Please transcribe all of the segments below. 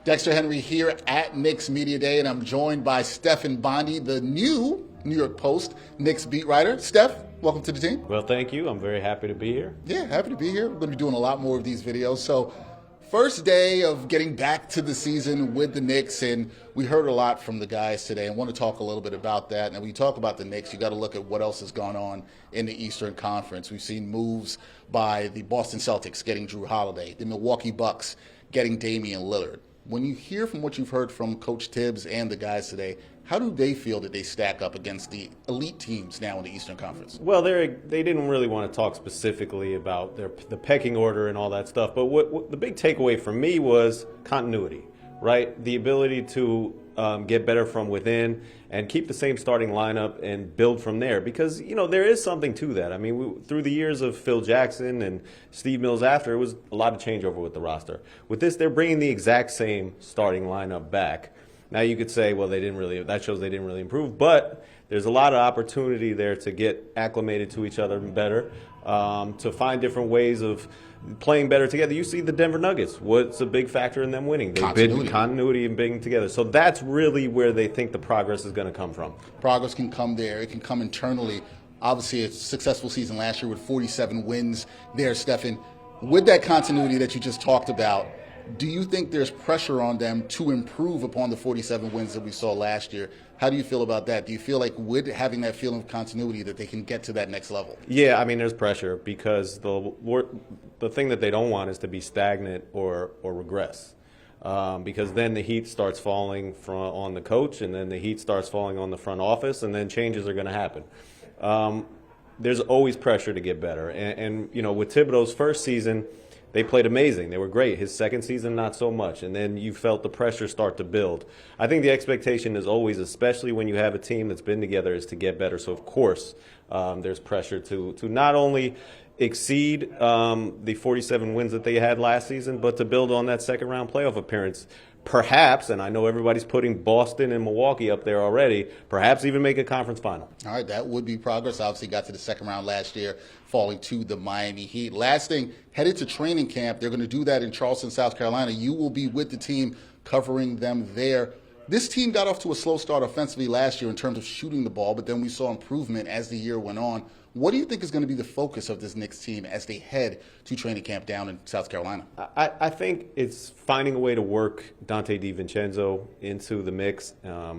Dexter Henry here at Knicks Media Day, and I'm joined by Stefan Bondy, the new New York Post Knicks beat writer. Steph, welcome to the team. Well, thank you. I'm very happy to be here. Yeah, happy to be here. We're going to be doing a lot more of these videos. So, first day of getting back to the season with the Knicks, and we heard a lot from the guys today. I want to talk a little bit about that. And when you talk about the Knicks, you got to look at what else has gone on in the Eastern Conference. We've seen moves by the Boston Celtics getting Drew Holiday, the Milwaukee Bucks getting Damian Lillard. When you hear from what you've heard from Coach Tibbs and the guys today, how do they feel that they stack up against the elite teams now in the Eastern Conference? Well, they didn't really want to talk specifically about the pecking order and all that stuff, but what the big takeaway for me was continuity, right? The ability to get better from within and keep the same starting lineup and build from there, because there is something to that. I mean, through the years of Phil Jackson and Steve Mills after, it was a lot of changeover with the roster. With this, they're bringing the exact same starting lineup back. Now you could say, well, that shows they didn't really improve, but there's a lot of opportunity there to get acclimated to each other better, to find different ways of playing better together. You see the Denver Nuggets. What's a big factor in them winning? They've been continuity and being together. So that's really where they think the progress is going to come from. Progress can come there. It can come internally. Obviously, a successful season last year with 47 wins there, Stefan. With that continuity that you just talked about, do you think there's pressure on them to improve upon the 47 wins that we saw last year? How do you feel about that? Do you feel like with having that feeling of continuity that they can get to that next level? Yeah, I mean, there's pressure because the thing that they don't want is to be stagnant or regress, because then the heat starts falling on the coach, and then the heat starts falling on the front office, and then changes are going to happen. There's always pressure to get better, and with Thibodeau's first season, they played amazing. They were great. His second season, not so much. And then you felt the pressure start to build. I think the expectation is always, especially when you have a team that's been together, is to get better. So, of course, there's pressure to not only exceed the 47 wins that they had last season, but to build on that second-round playoff appearance. Perhaps, and I know everybody's putting Boston and Milwaukee up there already, perhaps even make a conference final. All right, that would be progress. Obviously got to the second round last year, falling to the Miami Heat. Last thing, headed to training camp. They're going to do that in Charleston, South Carolina. You will be with the team covering them there. This team got off to a slow start offensively last year in terms of shooting the ball, but then we saw improvement as the year went on. What do you think is going to be the focus of this Knicks team as they head to training camp down in South Carolina? I think it's finding a way to work Dante DiVincenzo into the mix,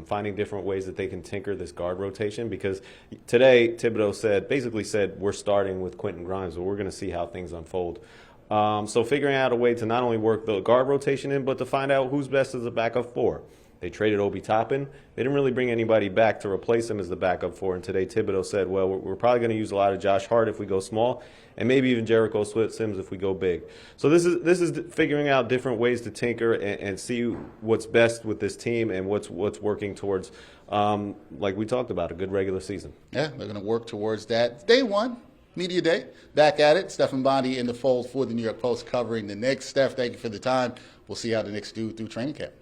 finding different ways that they can tinker this guard rotation, because today Thibodeau basically said we're starting with Quentin Grimes, but we're going to see how things unfold. So figuring out a way to not only work the guard rotation in, but to find out who's best as a backup four. They traded Obi Toppin. They didn't really bring anybody back to replace him as the backup four. And today Thibodeau said, well, we're probably going to use a lot of Josh Hart if we go small, and maybe even Jericho Sims if we go big. So this is figuring out different ways to tinker and see what's best with this team and what's working towards, like we talked about, a good regular season. Yeah, they're going to work towards that. Day one. Media Day, back at it. Stefan Bondy in the fold for the New York Post covering the Knicks. Steph, thank you for the time. We'll see how the Knicks do through training camp.